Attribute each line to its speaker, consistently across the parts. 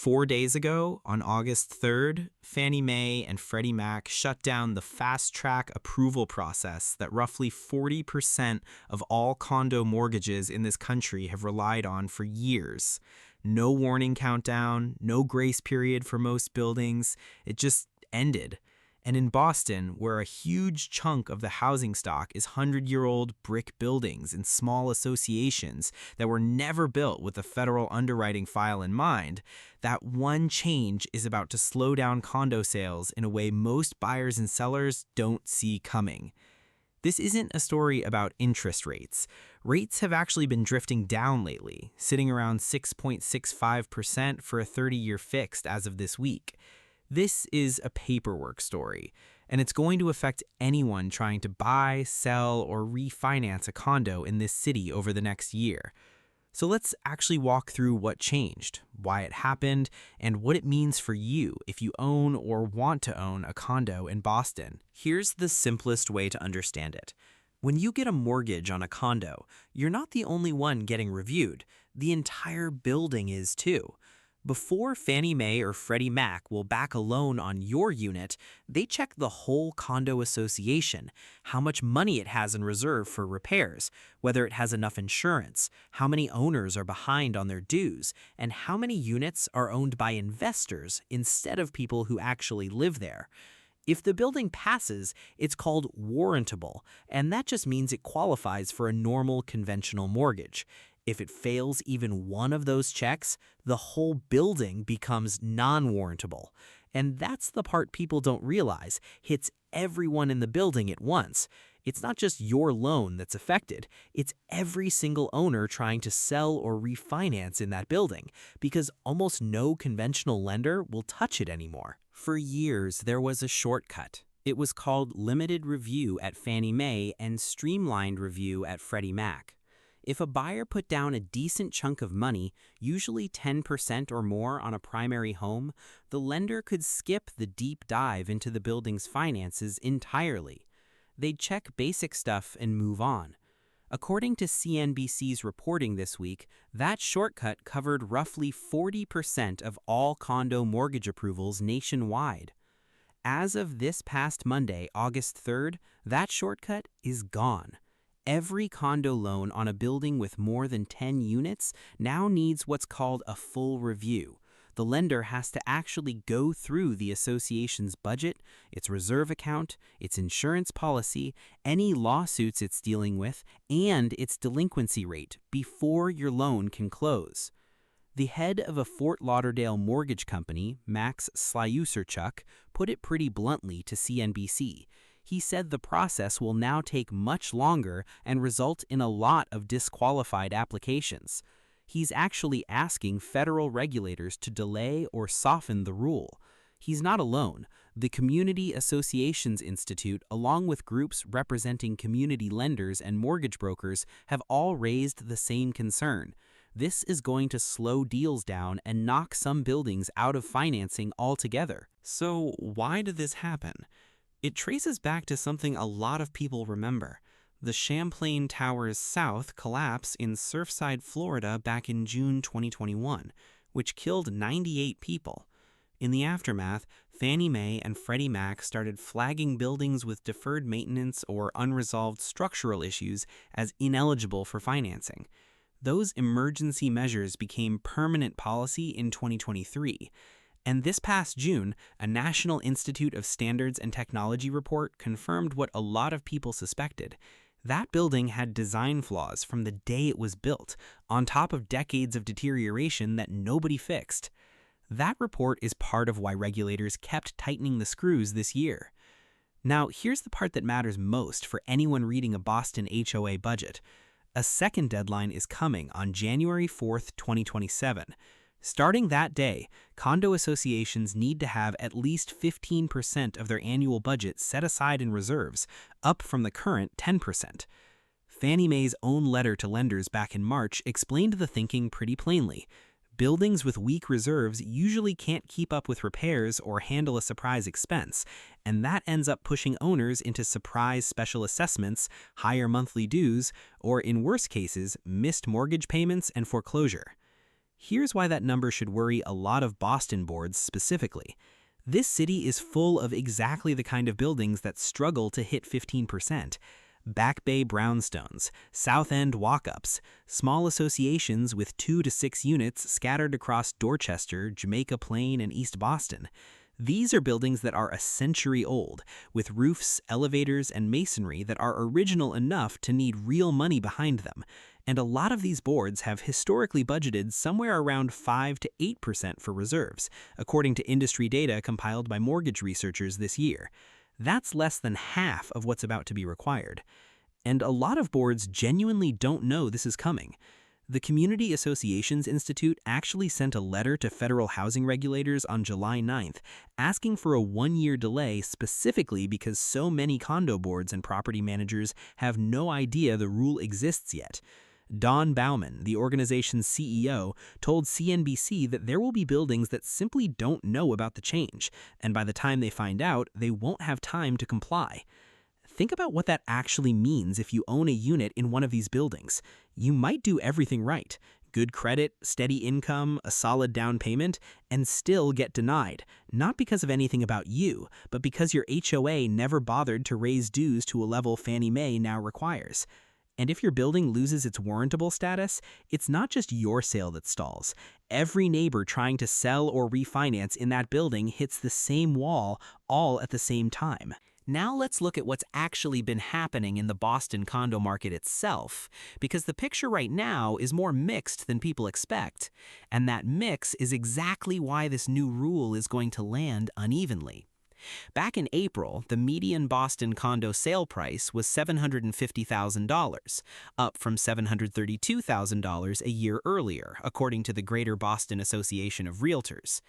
Speaker 1: 4 days ago, on August 3rd, Fannie Mae and Freddie Mac shut down the fast-track approval process that roughly 40% of all condo mortgages in this country have relied on for years. No warning countdown, no grace period for most buildings. It just ended. And in Boston, where a huge chunk of the housing stock is 100-year-old brick buildings and small associations that were never built with a federal underwriting file in mind, that one change is about to slow down condo sales in a way most buyers and sellers don't see coming. This isn't a story about interest rates. Rates have actually been drifting down lately, sitting around 6.65% for a 30-year fixed as of this week. This is a paperwork story, and it's going to affect anyone trying to buy, sell, or refinance a condo in this city over the next year. So let's actually walk through what changed, why it happened, and what it means for you if you own or want to own a condo in Boston. Here's the simplest way to understand it. When you get a mortgage on a condo, you're not the only one getting reviewed. The entire building is too. Before Fannie Mae or Freddie Mac will back a loan on your unit, they check the whole condo association, how much money it has in reserve for repairs, whether it has enough insurance, how many owners are behind on their dues, and how many units are owned by investors instead of people who actually live there. If the building passes, it's called warrantable, and that just means it qualifies for a normal conventional mortgage. If it fails even one of those checks, the whole building becomes non-warrantable. And that's the part people don't realize hits everyone in the building at once. It's not just your loan that's affected, it's every single owner trying to sell or refinance in that building, because almost no conventional lender will touch it anymore. For years, there was a shortcut. It was called limited review at Fannie Mae and streamlined review at Freddie Mac. If a buyer put down a decent chunk of money, usually 10% or more on a primary home, the lender could skip the deep dive into the building's finances entirely. They'd check basic stuff and move on. According to CNBC's reporting this week, that shortcut covered roughly 40% of all condo mortgage approvals nationwide. As of this past Monday, August 3rd, that shortcut is gone. Every condo loan on a building with more than 10 units now needs what's called a full review. The lender has to actually go through the association's budget, its reserve account, its insurance policy, any lawsuits it's dealing with, and its delinquency rate before your loan can close. The head of a Fort Lauderdale mortgage company, Max Slyuserchuk, put it pretty bluntly to CNBC. He said the process will now take much longer and result in a lot of disqualified applications. He's actually asking federal regulators to delay or soften the rule. He's not alone. The Community Associations Institute, along with groups representing community lenders and mortgage brokers, have all raised the same concern. This is going to slow deals down and knock some buildings out of financing altogether. So why did this happen? It traces back to something a lot of people remember. The Champlain Towers South collapse in Surfside, Florida back in June 2021, which killed 98 people. In the aftermath, Fannie Mae and Freddie Mac started flagging buildings with deferred maintenance or unresolved structural issues as ineligible for financing. Those emergency measures became permanent policy in 2023. And this past June, a National Institute of Standards and Technology report confirmed what a lot of people suspected. That building had design flaws from the day it was built, on top of decades of deterioration that nobody fixed. That report is part of why regulators kept tightening the screws this year. Now, here's the part that matters most for anyone reading a Boston HOA budget. A second deadline is coming on January 4th, 2027. Starting that day, condo associations need to have at least 15% of their annual budget set aside in reserves, up from the current 10%. Fannie Mae's own letter to lenders back in March explained the thinking pretty plainly. Buildings with weak reserves usually can't keep up with repairs or handle a surprise expense, and that ends up pushing owners into surprise special assessments, higher monthly dues, or in worse cases, missed mortgage payments and foreclosure. Here's why that number should worry a lot of Boston boards specifically. This city is full of exactly the kind of buildings that struggle to hit 15%. Back Bay brownstones, South End walk-ups, small associations with 2 to 6 units scattered across Dorchester, Jamaica Plain, and East Boston. These are buildings that are a century old, with roofs, elevators, and masonry that are original enough to need real money behind them. And a lot of these boards have historically budgeted somewhere around 5 to 8% for reserves, according to industry data compiled by mortgage researchers this year. That's less than half of what's about to be required. And a lot of boards genuinely don't know this is coming. The Community Associations Institute actually sent a letter to federal housing regulators on July 9th asking for a one-year delay specifically because so many condo boards and property managers have no idea the rule exists yet. Don Bauman, the organization's CEO, told CNBC that there will be buildings that simply don't know about the change, and by the time they find out, they won't have time to comply. Think about what that actually means if you own a unit in one of these buildings. You might do everything right. Good credit, steady income, a solid down payment, and still get denied. Not because of anything about you, but because your HOA never bothered to raise dues to a level Fannie Mae now requires. And if your building loses its warrantable status, it's not just your sale that stalls. Every neighbor trying to sell or refinance in that building hits the same wall all at the same time. Now let's look at what's actually been happening in the Boston condo market itself, because the picture right now is more mixed than people expect, and that mix is exactly why this new rule is going to land unevenly. Back in April, the median Boston condo sale price was $750,000, up from $732,000 a year earlier, according to the Greater Boston Association of Realtors.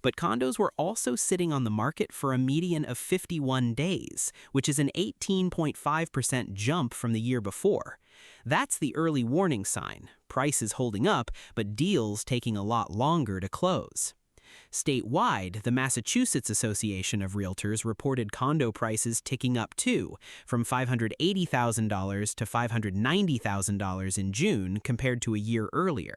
Speaker 1: But condos were also sitting on the market for a median of 51 days, which is an 18.5% jump from the year before. That's the early warning sign: prices holding up, but deals taking a lot longer to close. Statewide, the Massachusetts Association of Realtors reported condo prices ticking up too, from $580,000 to $590,000 in June compared to a year earlier.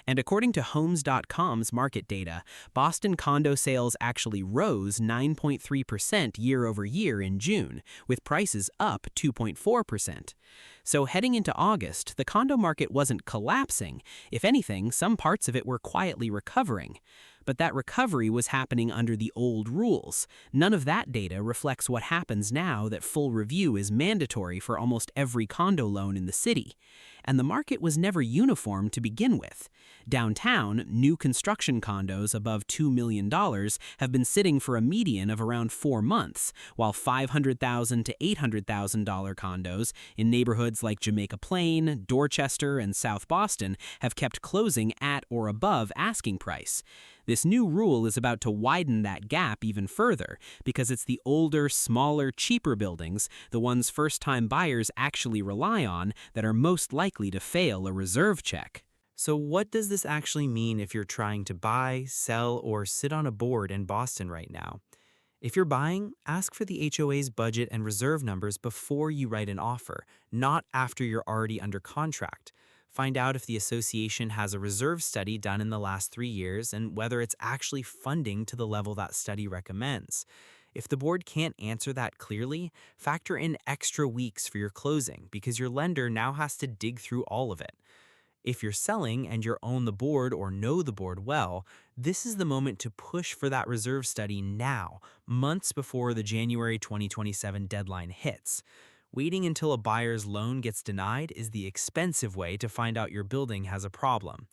Speaker 1: And according to Homes.com's market data, Boston condo sales actually rose 9.3% year over year in June, with prices up 2.4%. So heading into August, the condo market wasn't collapsing. If anything, some parts of it were quietly recovering. But that recovery was happening under the old rules. None of that data reflects what happens now that full review is mandatory for almost every condo loan in the city. And the market was never uniform to begin with. Downtown, new construction condos above $2 million have been sitting for a median of around 4 months, while $500,000 to $800,000 condos in neighborhoods like Jamaica Plain, Dorchester, and South Boston have kept closing at or above asking price. This new rule is about to widen that gap even further because it's the older, smaller, cheaper buildings, the ones first-time buyers actually rely on, that are most likely to fail a reserve check. So what does this actually mean if you're trying to buy, sell, or sit on a board in Boston right now? If you're buying, ask for the HOA's budget and reserve numbers before you write an offer, not after you're already under contract. Find out if the association has a reserve study done in the last 3 years and whether it's actually funding to the level that study recommends. If the board can't answer that clearly, factor in extra weeks for your closing because your lender now has to dig through all of it. If you're selling and you own the board or know the board well, this is the moment to push for that reserve study now, months before the January 2027 deadline hits. Waiting until a buyer's loan gets denied is the expensive way to find out your building has a problem.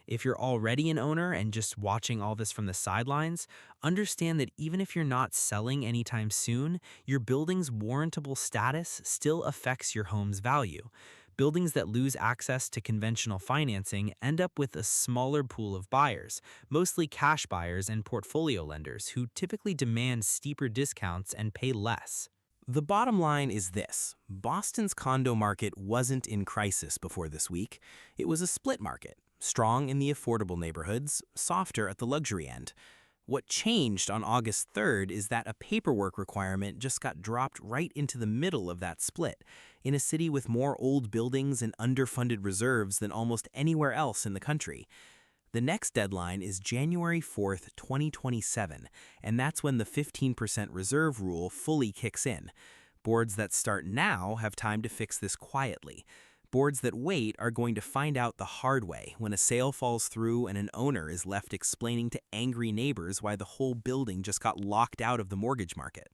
Speaker 1: If you're already an owner and just watching all this from the sidelines, understand that even if you're not selling anytime soon, your building's warrantable status still affects your home's value. Buildings that lose access to conventional financing end up with a smaller pool of buyers, mostly cash buyers and portfolio lenders who typically demand steeper discounts and pay less. The bottom line is this: Boston's condo market wasn't in crisis before this week. It was a split market, strong in the affordable neighborhoods, softer at the luxury end. What changed on August 3rd is that a paperwork requirement just got dropped right into the middle of that split, in a city with more old buildings and underfunded reserves than almost anywhere else in the country. The next deadline is January 4th, 2027, and that's when the 15% reserve rule fully kicks in. Boards that start now have time to fix this quietly. Boards that wait are going to find out the hard way when a sale falls through and an owner is left explaining to angry neighbors why the whole building just got locked out of the mortgage market.